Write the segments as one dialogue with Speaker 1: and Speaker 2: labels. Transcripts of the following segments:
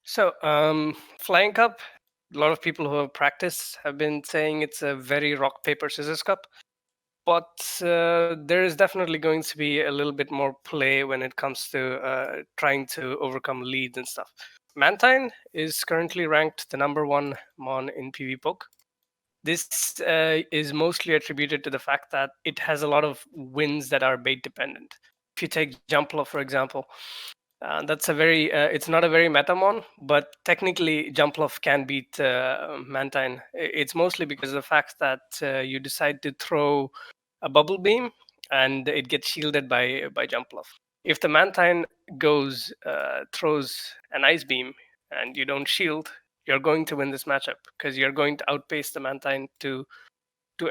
Speaker 1: So, Flying Cup, a lot of people who have practiced have been saying it's a very rock, paper, scissors cup. But there is definitely going to be a little bit more play when it comes to trying to overcome leads and stuff. Mantine is currently ranked the #1 mon in PvPoke. This is mostly attributed to the fact that it has a lot of wins that are bait dependent. If you take Jumplo, for example, that's a very it's not a very metamon, but technically Jumpluff can beat Mantine. It's mostly because of the fact that you decide to throw a bubble beam and it gets shielded by Jumpluff. If the Mantine goes throws an ice beam and you don't shield, you're going to win this matchup because you're going to outpace the Mantine to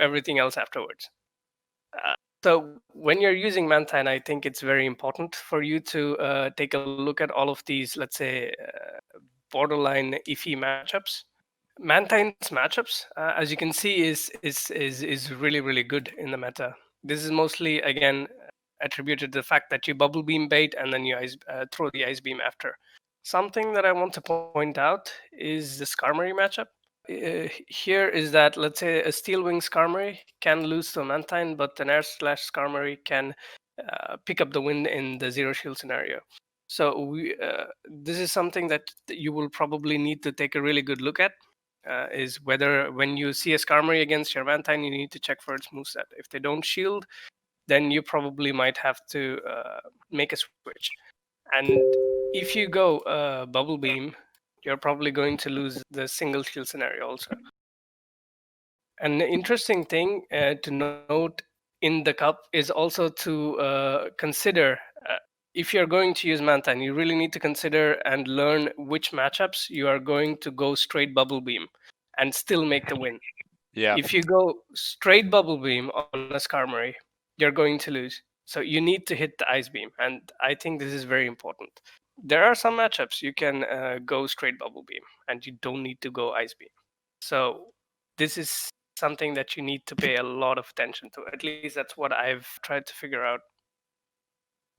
Speaker 1: everything else afterwards. So when you're using Mantine, I think it's very important for you to take a look at all of these, let's say, borderline iffy matchups. Mantine's matchups, as you can see, is really good in the meta. This is mostly again attributed to the fact that you bubble beam bait and then you throw the ice beam after. Something that I want to point out is the Skarmory matchup. Here is that, let's say, a Steel Wing Skarmory can lose to a Mantine, but an Air/Skarmory can pick up the win in the zero shield scenario. So this is something that you will probably need to take a really good look at. Is whether when you see a Skarmory against your Mantine, you need to check for its moveset. If they don't shield, then you probably might have to make a switch. And if you go Bubble Beam, you're probably going to lose the single shield scenario also. An interesting thing to note in the cup is also to consider if you're going to use Mantine, you really need to consider and learn which matchups you are going to go straight Bubble Beam and still make the win.
Speaker 2: Yeah.
Speaker 1: If you go straight Bubble Beam on a Skarmory, you're going to lose. So you need to hit the Ice Beam, and I think this is very important. There are some matchups you can go straight Bubble Beam, and you don't need to go Ice Beam. So this is something that you need to pay a lot of attention to. At least that's what I've tried to figure out.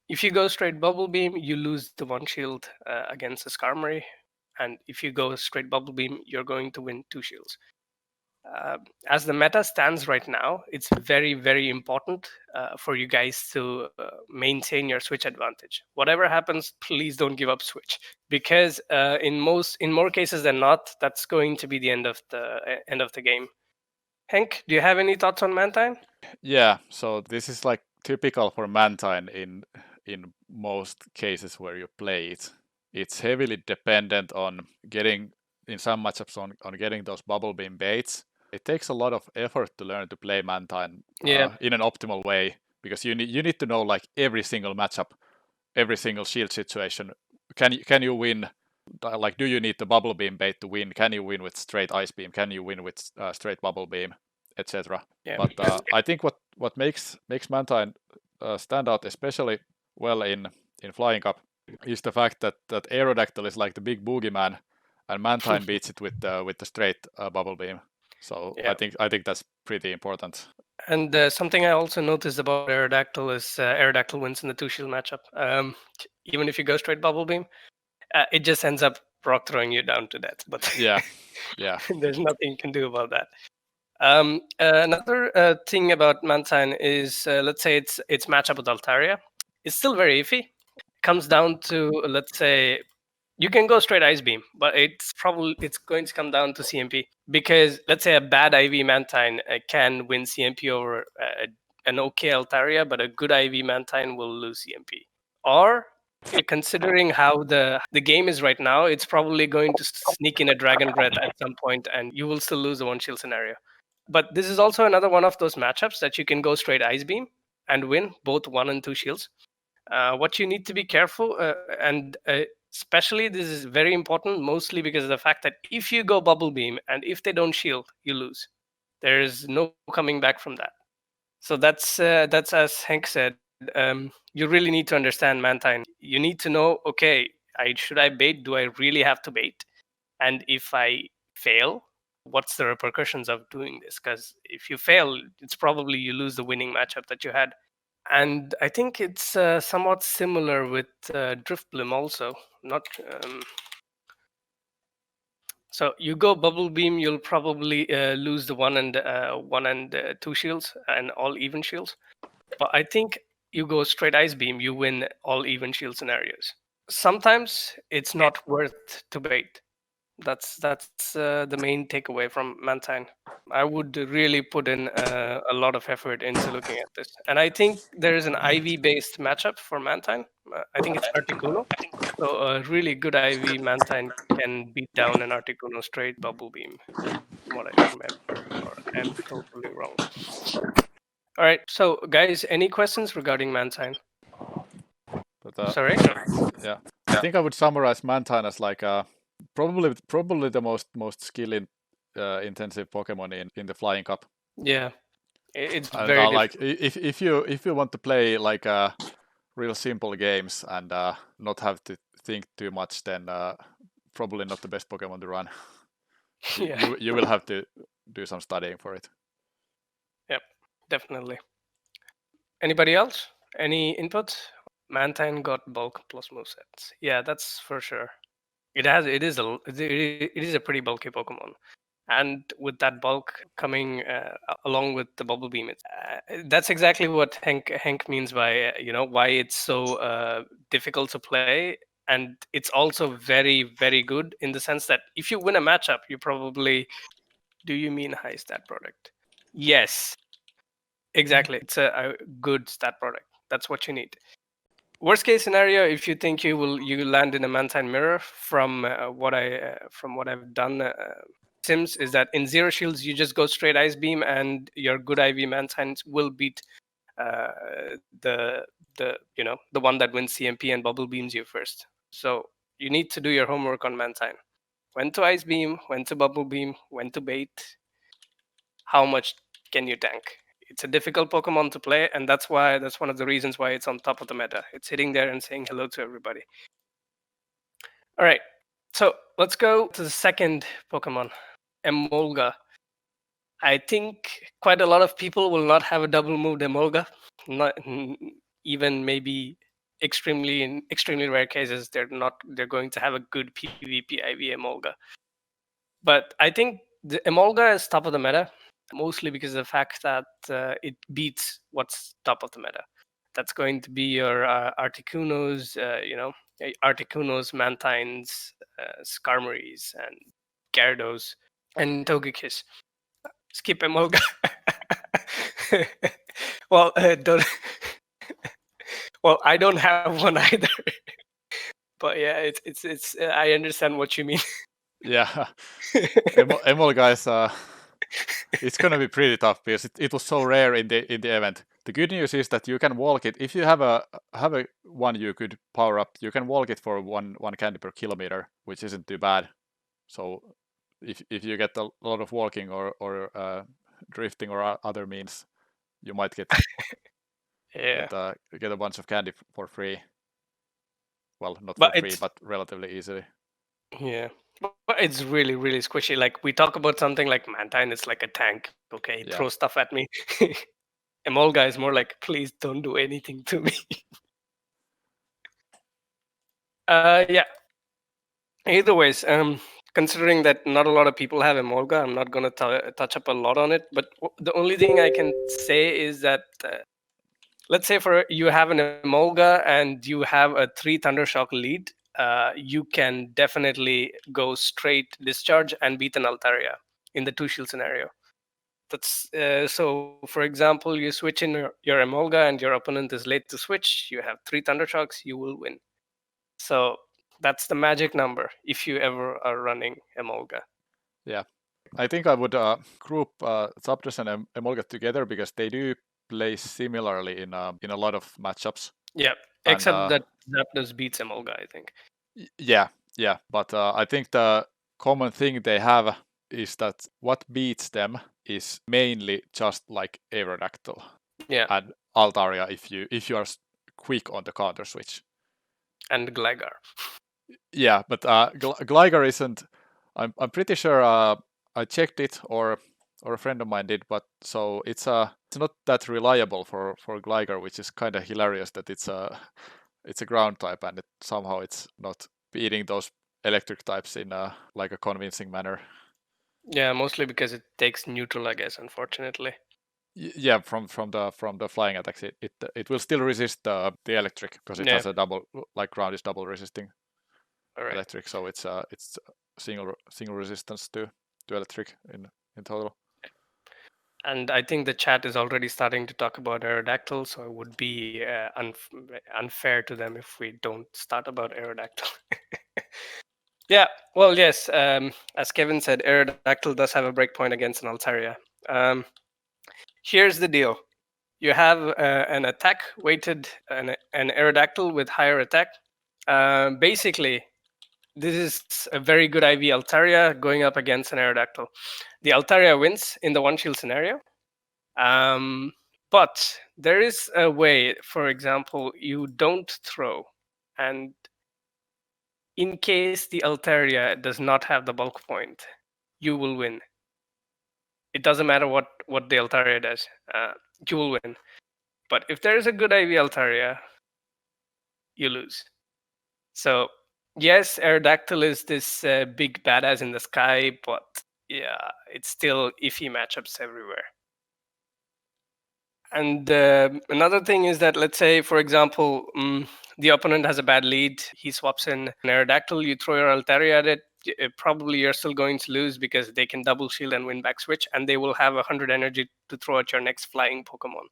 Speaker 1: If you go straight Bubble Beam, you lose the one shield against a Skarmory, and if you go straight Bubble Beam, you're going to win 2 shields. As the meta stands right now, it's very important for you guys to maintain your switch advantage. Whatever happens, please don't give up switch, because in more cases than not, that's going to be the end of the game. Hank, do you have any thoughts on Mantine?
Speaker 2: Yeah, so this is like typical for Mantine in most cases where you play it. It's heavily dependent on getting in some matchups on getting those bubble beam baits. It takes a lot of effort to learn to play Mantine in an optimal way, because you need to know like every single matchup, every single shield situation. Can you win? Like, do you need the bubble beam bait to win? Can you win with straight ice beam? Can you win with straight bubble beam, etc.
Speaker 1: Yeah.
Speaker 2: But I think what makes Mantine stand out especially well in Flying Cup is the fact that Aerodactyl is like the big boogeyman, and Mantine beats it with the straight bubble beam. So
Speaker 1: Yeah.
Speaker 2: I think that's pretty important.
Speaker 1: And something I also noticed about Aerodactyl is Aerodactyl wins in the 2 shield matchup. Even if you go straight Bubble Beam, it just ends up rock throwing you down to death. But
Speaker 2: Yeah.
Speaker 1: there's nothing you can do about that. Another thing about Mantine is, let's say it's matchup with Altaria. It's still very iffy. It comes down to, let's say, you can go straight Ice Beam, but it's going to come down to CMP, because let's say a bad IV Mantine can win CMP over an okay Altaria, but a good IV Mantine will lose CMP. Or considering how the game is right now, it's probably going to sneak in a Dragon Breath at some point, and you will still lose the one shield scenario. But this is also another one of those matchups that you can go straight Ice Beam and win both 1 and 2 shields. What you need to be careful, and especially this is very important, mostly because of the fact that if you go Bubble Beam and if they don't shield, you lose. There is no coming back from that. So that's as Hank said. You really need to understand Mantine. You need to know, okay, should I bait? Do I really have to bait? And if I fail, what's the repercussions of doing this? Because if you fail, it's probably you lose the winning matchup that you had. And I think it's somewhat similar with Drifblim also. Not So you go Bubble Beam, you'll probably lose the 1 and 2 shields and all even shields. But I think you go straight Ice Beam, you win all even shield scenarios. Sometimes it's not worth to bait. That's the main takeaway from Mantine. I would really put in a lot of effort into looking at this. And I think there is an IV-based matchup for Mantine. I think it's Articuno. So a really good IV Mantine can beat down an Articuno straight Bubble Beam, from what I remember. Or I'm totally wrong. All right, so guys, any questions regarding Mantine?
Speaker 2: But
Speaker 1: Sorry?
Speaker 2: yeah, I think I would summarize Mantine as like probably the most skill intensive Pokemon in the Flying Cup.
Speaker 1: Yeah, it's
Speaker 2: And
Speaker 1: very
Speaker 2: like
Speaker 1: difficult.
Speaker 2: if you want to play like real simple games and not have to think too much, then probably not the best Pokemon to run.
Speaker 1: Yeah.
Speaker 2: You will have to do some studying for it.
Speaker 1: Yep, definitely. Anybody else? Any input? Mantine got bulk plus movesets. Yeah, that's for sure. It is a pretty bulky Pokemon, and with that bulk coming along with the Bubble Beam, that's exactly what Hank means by why it's so difficult to play, and it's also very good in the sense that if you win a matchup, you probably do. You mean high stat product? Yes, exactly. It's a good stat product. That's what you need. Worst case scenario, if you think you land in a Mantine mirror, from what I've done sims, is that in zero shields you just go straight Ice Beam and your good IV Mantines will beat uh, the the one that wins CMP and Bubble Beams you first. So you need to do your homework on Mantine. When to Ice Beam, when to Bubble Beam, when to bait, how much can you tank? It's a difficult Pokemon to play, and that's one of the reasons why it's on top of the meta. It's sitting there and saying hello to everybody. All right, so let's go to the second Pokemon, Emolga. I think quite a lot of people will not have a double moved Emolga. Not even maybe in extremely rare cases they're going to have a good PvP IV Emolga. But I think the Emolga is top of the meta, mostly because of the fact that it beats what's top of the meta. That's going to be your Articunos, Articunos, Mantines, Skarmories, and Gyarados, and Togekiss. Skip Emolga. Well, don't. Well, I don't have one either. But yeah, it's. I understand what you mean.
Speaker 2: Yeah, Emolga is it's gonna be pretty tough because it was so rare in the event. The good news is that you can walk it if you have a one you could power up. You can walk it for one candy per kilometer, which isn't too bad. So if you get a lot of walking or drifting or other means, you might get
Speaker 1: Yeah.
Speaker 2: get a bunch of candy for free. Well, not for
Speaker 1: But
Speaker 2: free,
Speaker 1: it's
Speaker 2: but relatively easily.
Speaker 1: yeah. But it's really squishy. Like we talk about something like Mantine, it's like a tank. Okay,
Speaker 2: Yeah.
Speaker 1: throw stuff at me. Emolga is more like, please don't do anything to me. Yeah. Either ways, considering that not a lot of people have Emolga, I'm not gonna touch up a lot on it. But the only thing I can say is that let's say for you have an Emolga and you have a 3 Thundershock lead, you can definitely go straight discharge and beat an Altaria in the 2 shield scenario. That's so. For example, you switch in your Emolga and your opponent is late to switch. You have 3 Thundershocks, you will win. So that's the magic number if you ever are running Emolga.
Speaker 2: Yeah, I think I would group Zapdos and Emolga together because they do play similarly in a lot of matchups.
Speaker 1: Yeah,
Speaker 2: And,
Speaker 1: except that Zapdos beats Emolga, I think.
Speaker 2: Yeah, but I think the common thing they have is that what beats them is mainly just like Aerodactyl and Altaria if you are quick on the counter switch.
Speaker 1: And Gligar.
Speaker 2: Yeah, but Gligar isn't. I'm pretty sure I checked it or a friend of mine did, but so it's not that reliable for Gligar, which is kind of hilarious that it's a ground type and somehow it's not beating those electric types in like a convincing manner.
Speaker 1: Yeah, mostly because it takes neutral, I guess, unfortunately.
Speaker 2: Yeah, from the flying attacks, it will still resist the electric because it has a double, like ground is double resisting electric, so it's single resistance to electric in total.
Speaker 1: And I think the chat is already starting to talk about Aerodactyl, so it would be unfair to them if we don't start about Aerodactyl. Yeah, well, yes. As Kevin said, Aerodactyl does have a breakpoint against an Altaria. Here's the deal. You have an attack weighted, an Aerodactyl with higher attack. Basically, this is a very good IV Altaria going up against an Aerodactyl. The Altaria wins in the one shield scenario. But there is a way, for example, you don't throw, and in case the Altaria does not have the bulk point, you will win. It doesn't matter what the Altaria does, you will win. But if there is a good IV Altaria, you lose. So yes, Aerodactyl is this big badass in the sky, but yeah, it's still iffy matchups everywhere. And another thing is that, let's say, for example, the opponent has a bad lead. He swaps in an Aerodactyl. You throw your Altaria at it. Probably you're still going to lose because they can double shield and win back switch, and they will have 100 energy to throw at your next flying Pokemon.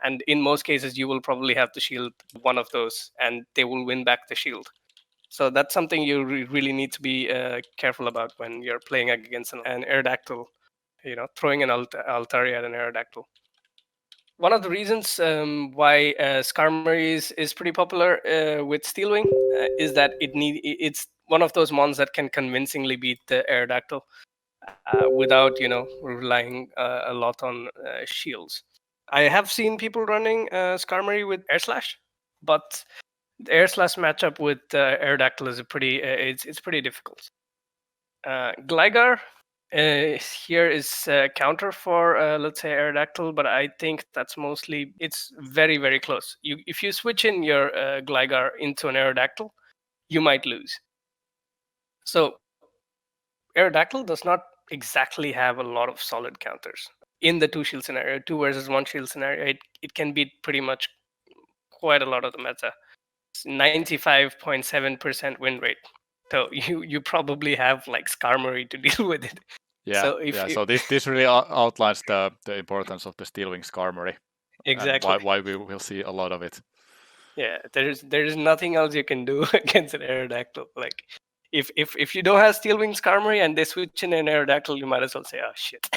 Speaker 1: And in most cases, you will probably have to shield one of those, and they will win back the shield. So that's something you really need to be careful about when you're playing against an Aerodactyl. Throwing an Altaria at an Aerodactyl. One of the reasons why Skarmory is pretty popular with Steelwing is that it's one of those mons that can convincingly beat the Aerodactyl without relying a lot on shields. I have seen people running Skarmory with Air Slash, but the Air Slash matchup with Aerodactyl is it's pretty difficult. Gligar here is counter for let's say Aerodactyl, but I think that's mostly, it's very, very close. If you switch in your Gligar into an Aerodactyl, you might lose. So Aerodactyl does not exactly have a lot of solid counters. In the 2 shield scenario, 2 versus 1 shield scenario, it can beat pretty much quite a lot of the meta. 95.7% win rate. So you probably have like Skarmory to deal with it.
Speaker 2: Yeah,
Speaker 1: so
Speaker 2: so this really outlines the importance of the Steelwing Skarmory.
Speaker 1: Exactly.
Speaker 2: And why we will see a lot of it.
Speaker 1: Yeah, there's nothing else you can do against an Aerodactyl. Like if you don't have Steelwing Skarmory and they switch in an Aerodactyl, you might as well say, oh shit.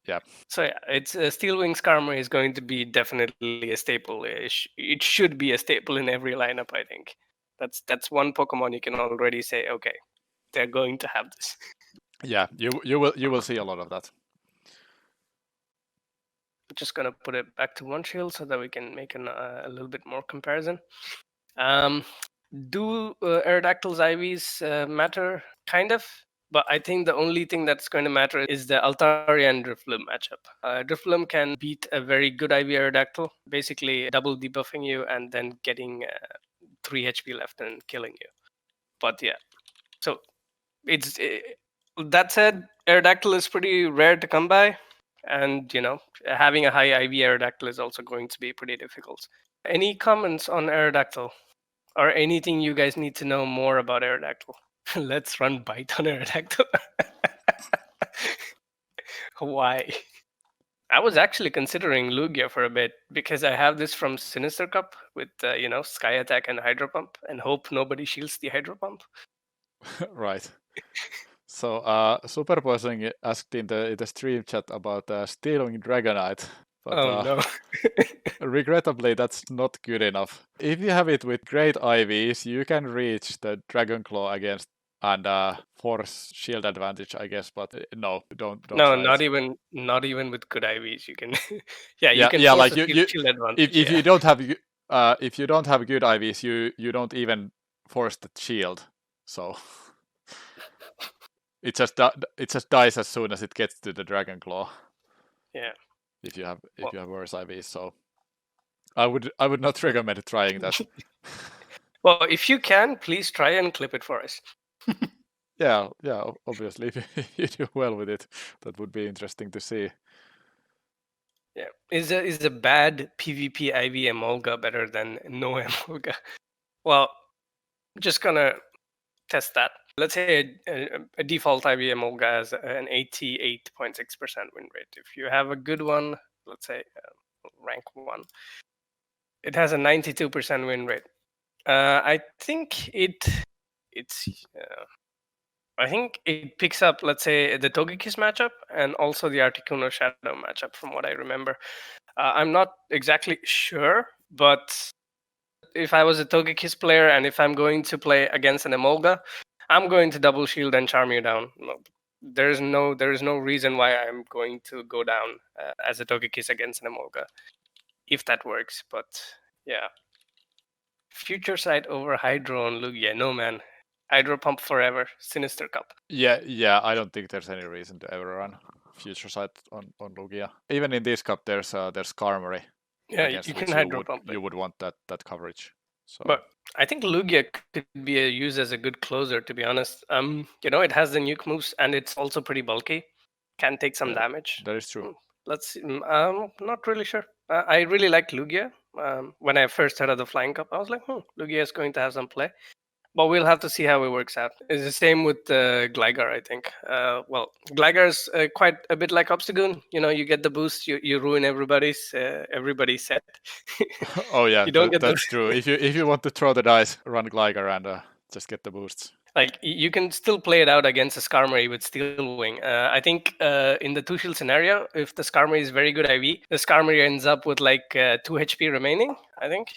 Speaker 2: Yeah.
Speaker 1: So yeah, it's Steelwing Skarmory is going to be definitely a staple. It should be a staple in every lineup, I think. That's one Pokemon you can already say, okay, they're going to have this.
Speaker 2: Yeah, you will see a lot of that.
Speaker 1: I'm just gonna put it back to 1 shield so that we can make a little bit more comparison. Do Aerodactyl's IVs matter? Kind of. But I think the only thing that's going to matter is the Altaria and Drifblim matchup. Drifblim can beat a very good IV Aerodactyl, basically double debuffing you and then getting 3 HP left and killing you. But yeah, so that said, Aerodactyl is pretty rare to come by. And, having a high IV Aerodactyl is also going to be pretty difficult. Any comments on Aerodactyl? Or anything you guys need to know more about Aerodactyl? Let's run Bite on Aerodactyl. Why? I was actually considering Lugia for a bit because I have this from Sinister Cup with Sky Attack and Hydropump, and hope nobody shields the Hydropump.
Speaker 2: Right. So Superposing asked in the stream chat about stealing Dragonite. But,
Speaker 1: no.
Speaker 2: Regrettably, that's not good enough. If you have it with great IVs, you can reach the Dragon Claw against and force shield advantage, I guess. But no, don't.
Speaker 1: No,
Speaker 2: try
Speaker 1: not
Speaker 2: it.
Speaker 1: even with good IVs. You can, you can
Speaker 2: yeah,
Speaker 1: force
Speaker 2: like
Speaker 1: a shield advantage.
Speaker 2: If you don't have if you don't have good IVs, you don't even force the shield. So it just dies as soon as it gets to the Dragon Claw.
Speaker 1: Yeah.
Speaker 2: If you have worse IVs, so I would not recommend trying that.
Speaker 1: Well, if you can, please try and clip it for us.
Speaker 2: Yeah, obviously, if you do well with it, that would be interesting to see.
Speaker 1: Yeah. Is a bad PvP IV Emolga better than no Emolga? Well, I'm just gonna test that. Let's say a default IV Emolga has an 88.6% win rate. If you have a good one, let's say rank 1, it has a 92% win rate. I think I think it picks up, let's say, the Togekiss matchup and also the Articuno Shadow matchup, from what I remember. I'm not exactly sure, but if I was a Togekiss player and if I'm going to play against an Emolga, I'm going to double shield and charm you down. There is no reason why I'm going to go down as a Togekiss against an Emolga, if that works. But yeah, Future Sight over Hydro on Lugia. No man, HYDROPUMP forever. Sinister Cup.
Speaker 2: Yeah. I don't think there's any reason to ever run Future Sight on Lugia. Even in this cup, there's Skarmory,
Speaker 1: Yeah,
Speaker 2: against
Speaker 1: you
Speaker 2: which
Speaker 1: can HYDROPUMP
Speaker 2: you
Speaker 1: it.
Speaker 2: would want that coverage. So,
Speaker 1: But I think Lugia could be used as a good closer, to be honest. It has the nuke moves and it's also pretty bulky. Can take some
Speaker 2: yeah,
Speaker 1: damage.
Speaker 2: that is true.
Speaker 1: Let's see. I'm not really sure. I really liked Lugia. When I first heard of the Flying Cup, I was like, Lugia is going to have some play. But we'll have to see how it works out. It's the same with Gligar, I think. Well, Gligar's quite a bit like Obstagoon. You get the boost, you ruin everybody's set.
Speaker 2: Oh yeah,
Speaker 1: You don't get
Speaker 2: that's true. If you want to throw the dice, run Gligar and just get the boosts.
Speaker 1: like you can still play it out against a Skarmory with Steel Wing. I think in the two shield scenario, if the Skarmory is very good IV, the Skarmory ends up with like 2 HP remaining. I think.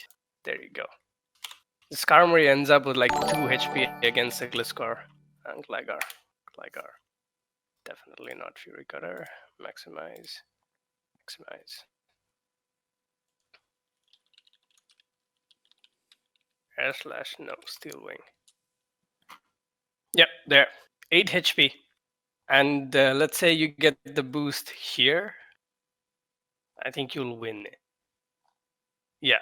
Speaker 1: There you go. The Skarmory ends up with like 2 HP against a Gliscor and Gligar. Definitely not Fury Cutter. Maximize. /no Steel Wing. Yep, there. 8 HP. And let's say you get the boost here. I think you'll win. Yeah.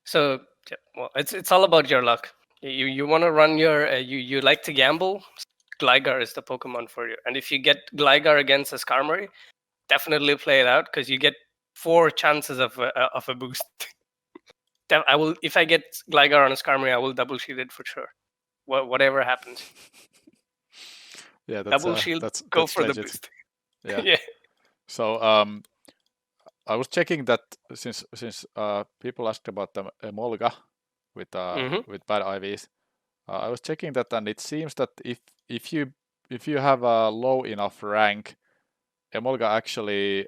Speaker 1: So yeah, well, it's all about your luck. You want to run your you like to gamble. Gligar is the Pokemon for you. And if you get Gligar against a Skarmory, definitely play it out because you get 4 chances of a boost. I will, if I get Gligar on a Skarmory, I will double shield it for sure. Whatever happens.
Speaker 2: Yeah,
Speaker 1: Double shield, go for
Speaker 2: legit.
Speaker 1: the boost.
Speaker 2: Yeah.
Speaker 1: Yeah.
Speaker 2: So I was checking that since people asked about the Emolga with bad IVs. I was checking that, and it seems that if you have a low enough rank, Emolga actually,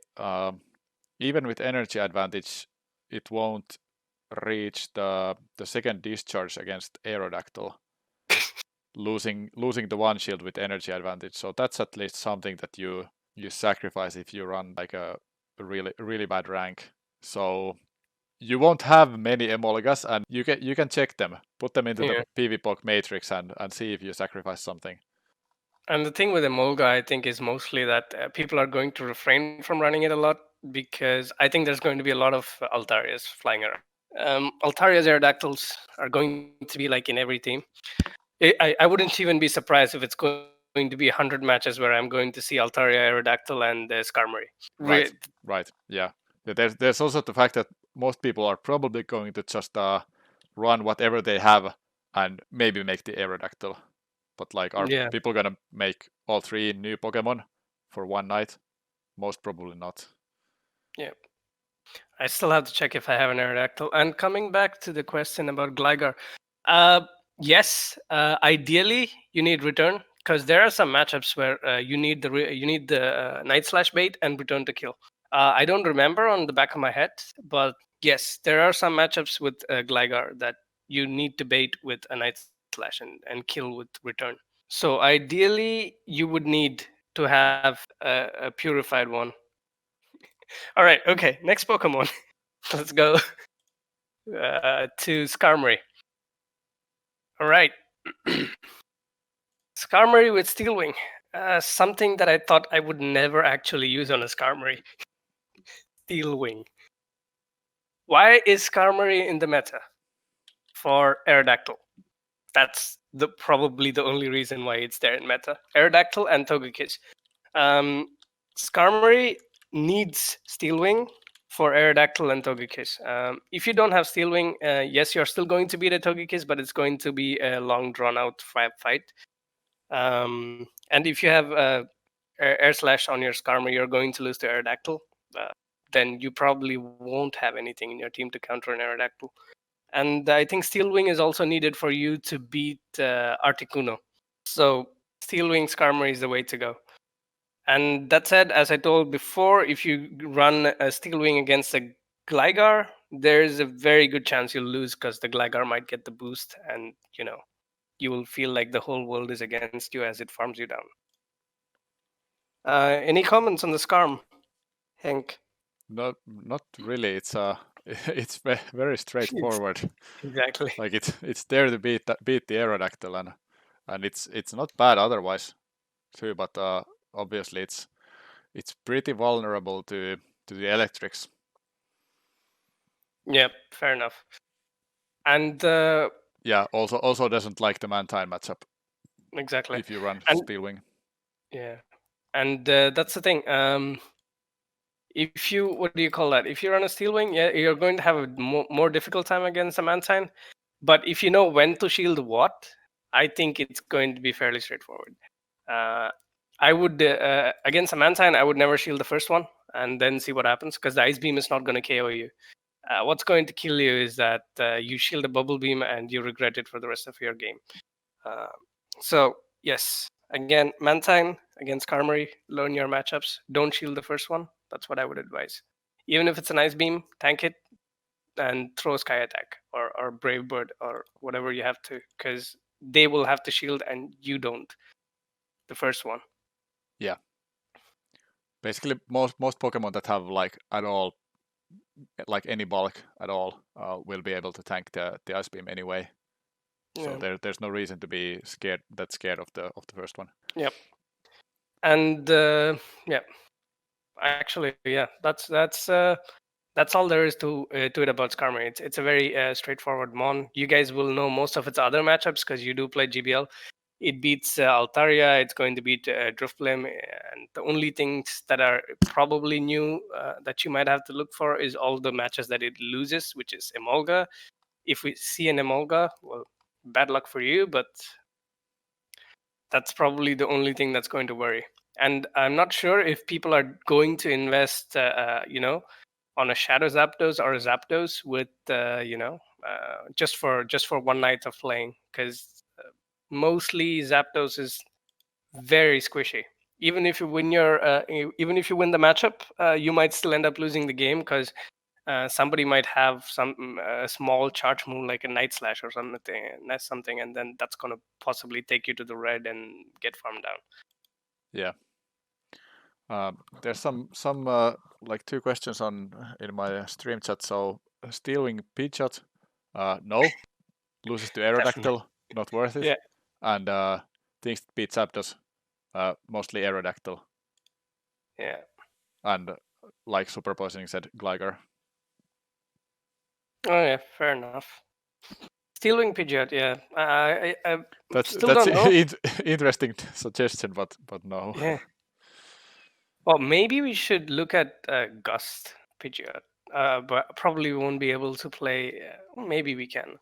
Speaker 2: even with energy advantage, it won't reach the second discharge against Aerodactyl, losing the one shield with energy advantage. So that's at least something that you sacrifice if you run like a really bad rank. So you won't have many Emolgas, and you can check them, put them into the PvPoke matrix, and see if you sacrifice something.
Speaker 1: And the thing with Emolga, I think, is mostly that people are going to refrain from running it a lot because I think there's going to be a lot of Altarias flying around. Altaria's Aerodactyls are going to be like in every team. I wouldn't even be surprised if it's going to be 100 matches where I'm going to see Altaria, Aerodactyl, and Skarmory.
Speaker 2: Right. Yeah. There's also the fact that most people are probably going to just run whatever they have and maybe make the Aerodactyl. But like, are people gonna make all 3 new Pokemon for one night? Most probably not.
Speaker 1: Yeah. I still have to check if I have an Aerodactyl. And coming back to the question about Gligar, yes, ideally you need return because there are some matchups where you need the Night Slash bait and return to kill. I don't remember on the back of my head, but yes, there are some matchups with Gligar that you need to bait with a Night Slash and kill with return. So ideally, you would need to have a purified one. All right, okay, next Pokemon. Let's go to Skarmory. All right. Skarmory with Steel Wing. Something that I thought I would never actually use on a Skarmory. Steel Wing. Why is Skarmory in the meta for Aerodactyl? That's probably the only reason why it's there in meta. Aerodactyl and Togekiss. Skarmory needs Steel Wing for Aerodactyl and Togekiss. If you don't have Steel Wing, yes, you're still going to beat a Togekiss, but it's going to be a long, drawn-out fight. And if you have Air Slash on your Skarmory, you're going to lose to Aerodactyl. Then you probably won't have anything in your team to counter an Aerodactyl. And I think Steel Wing is also needed for you to beat Articuno. So Steel Wing Skarmory is the way to go. And that said, as I told before, if you run a Steel Wing against a Gligar, there's a very good chance you'll lose because the Gligar might get the boost, and you will feel like the whole world is against you as it farms you down. Any comments on the Skarm, Hank?
Speaker 2: Not really. It's it's very straightforward.
Speaker 1: Exactly.
Speaker 2: Like it's there to beat the Aerodactyl, and it's not bad otherwise too. But obviously it's pretty vulnerable to the electrics.
Speaker 1: Yeah, fair enough. And
Speaker 2: yeah, also doesn't like the Mantine matchup.
Speaker 1: Exactly.
Speaker 2: If you run Steel Wing.
Speaker 1: Yeah, and that's the thing. If you, what do you call that? If you run a Steel Wing, yeah, you're going to have a more difficult time against a Mantine. But if you know when to shield what, I think it's going to be fairly straightforward. I would against a Mantine, I would never shield the first one and then see what happens, because the Ice Beam is not going to KO you. What's going to kill you is that you shield a Bubble Beam and you regret it for the rest of your game. So yes, again, Mantine against Skarmory, learn your matchups. Don't shield the first one. That's what I would advise. Even if it's an Ice Beam, tank it and throw Sky Attack or Brave Bird or whatever you have to, because they will have to shield and you don't. The first one.
Speaker 2: Yeah. Basically, most Pokemon that have like at all, like any bulk at all, will be able to tank the Ice Beam anyway. So there's no reason to be scared of the first one.
Speaker 1: Yep. And yeah, actually, yeah, that's all there is to it about Skarmory. It's a very straightforward mon. You guys will know most of its other matchups because you do play GBL. It beats Altaria. It's going to beat Drifblim, and the only things that are probably new that you might have to look for is all the matches that it loses, which is Emolga. If we see an Emolga, well, bad luck for you, but that's probably the only thing that's going to worry. And I'm not sure if people are going to invest, on a Shadow Zapdos or a Zapdos with, just for one night of playing, because mostly Zapdos is very squishy. Even if you win the matchup, you might still end up losing the game because somebody might have some small charge move like a Night Slash or something, and then that's going to possibly take you to the red and get farmed down.
Speaker 2: Yeah. There's some like 2 questions in my stream chat. So Steel Wing PIDGEOT, no, loses to Aerodactyl, not worth it.
Speaker 1: Yeah.
Speaker 2: And things that beat Zapdos, mostly Aerodactyl.
Speaker 1: Yeah.
Speaker 2: And like Super Poisoning said, Gligar.
Speaker 1: Oh yeah, fair enough. Steel Wing Pidgeot, yeah. I
Speaker 2: that's
Speaker 1: don't know.
Speaker 2: Interesting suggestion, but no.
Speaker 1: Yeah. Well, maybe we should look at Gust Pidgeot, but probably won't be able to play. Maybe we can.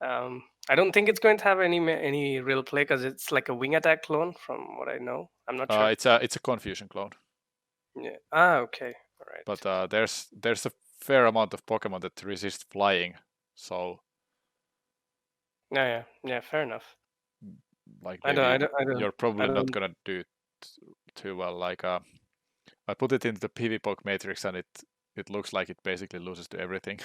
Speaker 1: I don't think it's going to have any real play because it's like a Wing Attack clone, from what I know. I'm not sure.
Speaker 2: It's a Confusion clone.
Speaker 1: Yeah. Okay. All right.
Speaker 2: But there's a fair amount of Pokemon that resist flying, so.
Speaker 1: Yeah. Fair enough.
Speaker 2: Like
Speaker 1: I don't.
Speaker 2: You're probably not gonna do too well. Like I put it into the PvP matrix, and it looks like it basically loses to everything.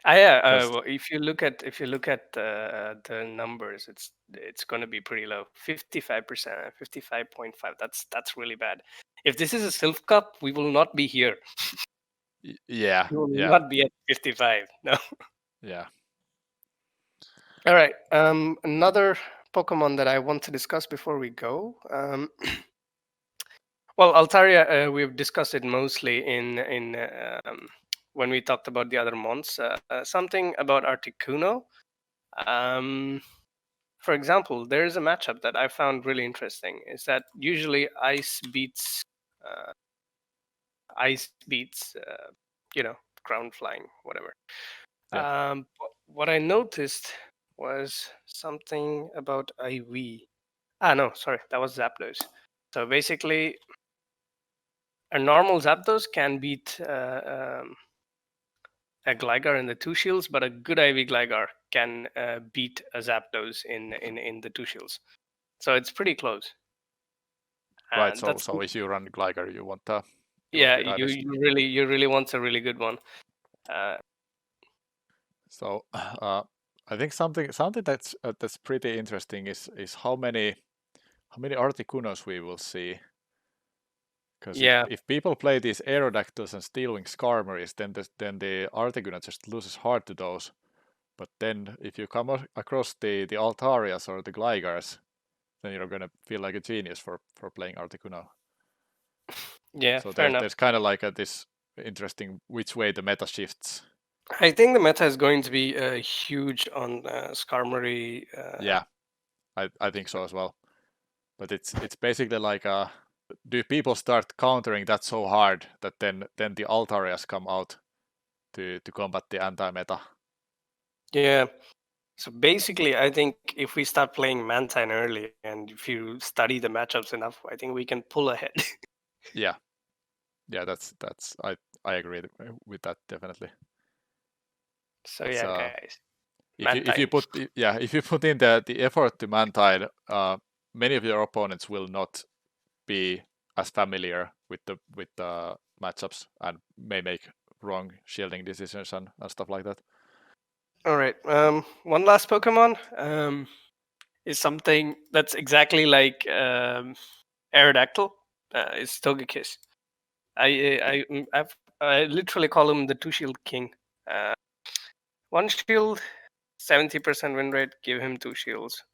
Speaker 1: Well, if you look at the numbers, it's going to be pretty low. 55%, 55.5. That's really bad. If this is a Silph Cup, we will not be here.
Speaker 2: Yeah.
Speaker 1: We will not be at 55. No.
Speaker 2: Yeah.
Speaker 1: All right. Another Pokemon that I want to discuss before we go. Well, Altaria, we've discussed it mostly in when we talked about the other mons. Something about Articuno. For example, there is a matchup that I found really interesting. Is that usually ice beats, ground flying, whatever.
Speaker 2: Yeah.
Speaker 1: What I noticed was something about IV. No, sorry, that was Zapdos. So basically, a normal Zapdos can beat a Gligar in the two shields, but a good IV Gligar can beat a Zapdos in the two shields. So it's pretty close.
Speaker 2: Right.
Speaker 1: And
Speaker 2: So
Speaker 1: that's
Speaker 2: so if you run Gligar, you want good IVs.
Speaker 1: you really want a really good one.
Speaker 2: So I think something that's pretty interesting is how many Articunos we will see. Because
Speaker 1: Yeah,
Speaker 2: if people play these Aerodactyls and Steelwing Skarmories, then the Articuno just loses hard to those. But then if you come across the Altarias or the Glygars, then you're gonna feel like a genius for playing Articuno.
Speaker 1: yeah,
Speaker 2: So
Speaker 1: fair enough.
Speaker 2: there's kind of like this interesting which way the meta shifts.
Speaker 1: I think the meta is going to be huge on Skarmory.
Speaker 2: Yeah, I think so as well. But it's basically like do people start countering that so hard that then the Altarias come out to combat the anti-meta?
Speaker 1: Yeah. So basically, I think if we start playing Mantine early and if you study the matchups enough, I think we can pull ahead.
Speaker 2: Yeah, that's I agree with that definitely.
Speaker 1: So
Speaker 2: It's
Speaker 1: yeah, guys,
Speaker 2: if you
Speaker 1: Mantine.
Speaker 2: put in the effort to Mantine, many of your opponents will not be as familiar with the matchups and may make wrong shielding decisions and stuff like that.
Speaker 1: All right. One last Pokemon is something that's exactly like Aerodactyl. It's Togekiss. I literally call him the two shield king. One shield, 70% win rate. Give him two shields,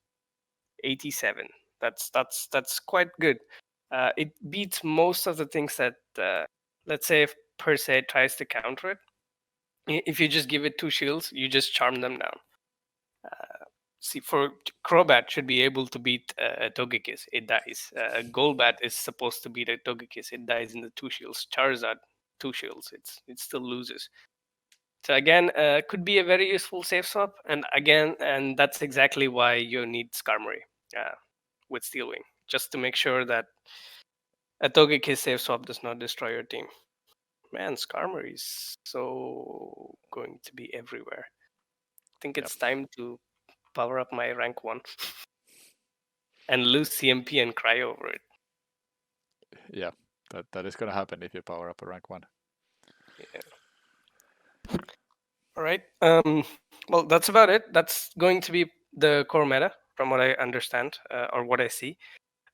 Speaker 1: 87. That's quite good. It beats most of the things that let's say if per se tries to counter it. If you just give it two shields, you just charm them down. See, for Crobat should be able to beat a Togekiss, it dies. Golbat is supposed to beat a Togekiss, it dies in the two shields. Charizard, two shields, it still loses. So again, could be a very useful safe swap, and that's exactly why you need Skarmory with Steelwing, just to make sure that a Togekiss safe swap does not destroy your team. Man, Skarmory is so going to be everywhere. I think it's time to power up my rank 1 and lose CMP and cry over it.
Speaker 2: Yeah, that is gonna happen if you power up a rank 1.
Speaker 1: Yeah. All right. Well, that's about it. That's going to be the core meta, from what I understand or what I see.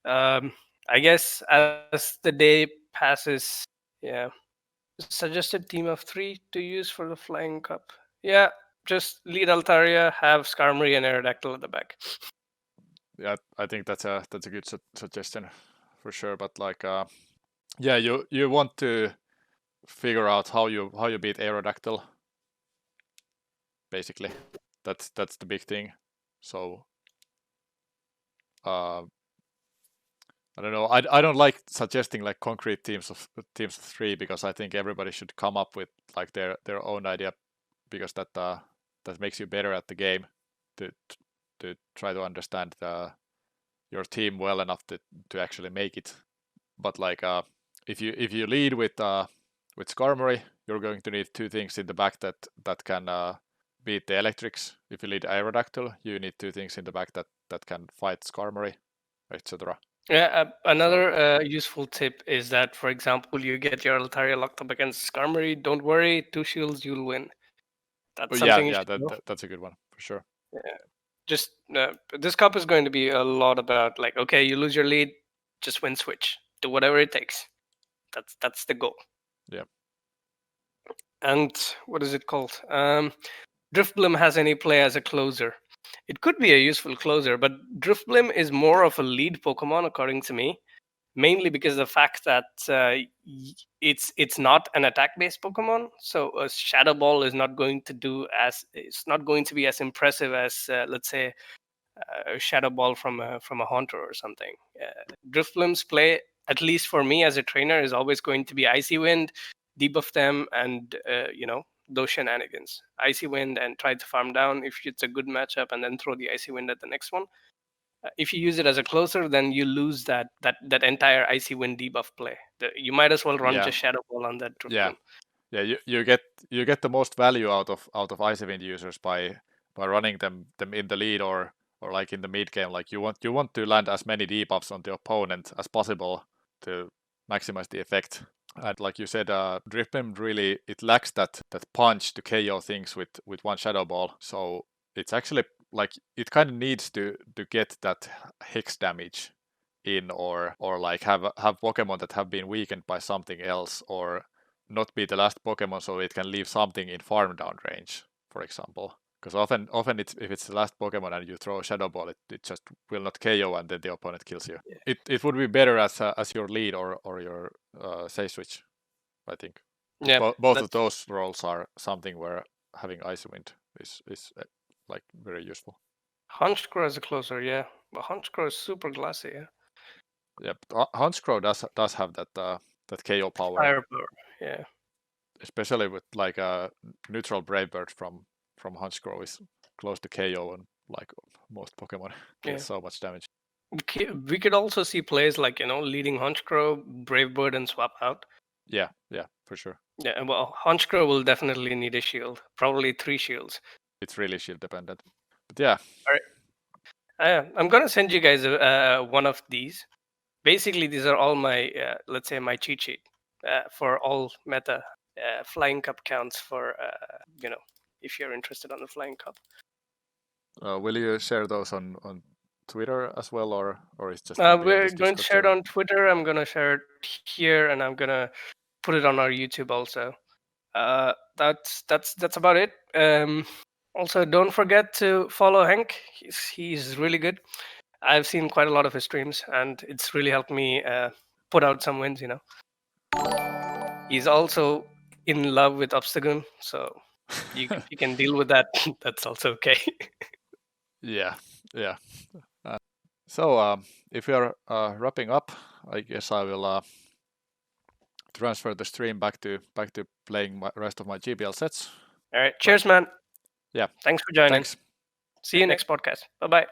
Speaker 1: I guess as the day passes, yeah, suggested team of 3 to use for the Flying Cup. Yeah, just lead Altaria, have Skarmory and Aerodactyl at the back.
Speaker 2: Yeah, I think that's a good suggestion for sure. But like, yeah, you want to figure out how you beat Aerodactyl. Basically, that's the big thing. So, I don't know. I don't like suggesting like concrete teams of 3 because I think everybody should come up with like their own idea because that makes you better at the game to try to understand your team well enough to actually make it. But like if you lead with Skarmory, you're going to need 2 things in the back that can beat the electrics. If you lead Aerodactyl, you need 2 things in the back that can fight Skarmory, etc.
Speaker 1: Yeah, another useful tip is that, for example, you get your Altaria locked up against Skarmory. Don't worry, 2 shields, you'll win. That's something you should know.
Speaker 2: That's a good one for sure.
Speaker 1: Yeah. Just this cup is going to be a lot about like, okay, you lose your lead, just win switch, do whatever it takes. That's the goal.
Speaker 2: Yeah.
Speaker 1: And what is it called? Drifblim has any play as a closer. It could be a useful closer, but Drifblim is more of a lead Pokemon, according to me, mainly because of the fact that it's not an attack-based Pokemon, so a Shadow Ball is not going to be as impressive as let's say a Shadow Ball from a Haunter or something. Drifblim's play, at least for me as a trainer, is always going to be Icy Wind, debuff them, and those shenanigans. Icy Wind and try to farm down if it's a good matchup, and then throw the Icy Wind at the next one. If you use it as a closer, then you lose that entire Icy Wind debuff play. You might as well run just Shadow Ball on that Drifblim.
Speaker 2: Yeah, you get the most value out of Icy Wind users by running them in the lead or like in the mid game. Like you want to land as many debuffs on the opponent as possible to maximize the effect. And like you said, Drifblim really, it lacks that punch to KO things with one Shadow Ball. So it's actually like it kind of needs to get that hex damage in, or like have Pokemon that have been weakened by something else, or not be the last Pokemon so it can leave something in farm down range, for example. Because often if it's the last Pokemon and you throw a Shadow Ball, it just will not KO and then the opponent kills you.
Speaker 1: Yeah.
Speaker 2: It would be better as your lead or your say switch, I think.
Speaker 1: Yeah,
Speaker 2: both of those roles are something where having Icy Wind is like very useful.
Speaker 1: Honchkrow as a closer, yeah. But Honchkrow is super glassy, yeah.
Speaker 2: Yeah, but Honchkrow does have that KO power.
Speaker 1: Fire power, yeah.
Speaker 2: Especially with like a neutral Brave Bird from Honchkrow is close to KO, and like most Pokemon get so much damage.
Speaker 1: We could also see plays like leading Honchkrow, Brave Bird, and swap out.
Speaker 2: Yeah, for sure.
Speaker 1: Yeah, well, Honchkrow will definitely need a shield, probably 3 shields.
Speaker 2: It's really shield dependent, but yeah.
Speaker 1: All right, I'm gonna send you guys one of these. Basically, these are all my let's say my cheat sheet for all meta Flying Cup counts for if you're interested on the Flying Cup.
Speaker 2: Will you share those on Twitter as well, or is just
Speaker 1: we're going to share it on Twitter. I'm gonna share it here, and I'm gonna put it on our YouTube also. That's about it. Also, don't forget to follow Hank. He's really good. I've seen quite a lot of his streams, and it's really helped me put out some wins. He's also in love with Obstagoon, so you can deal with that. That's also okay.
Speaker 2: Yeah. So if we are wrapping up, I guess I will transfer the stream back to playing the rest of my GBL sets.
Speaker 1: All right. Cheers, man.
Speaker 2: Yeah.
Speaker 1: Thanks for joining.
Speaker 2: Thanks.
Speaker 1: See you next podcast. Bye-bye.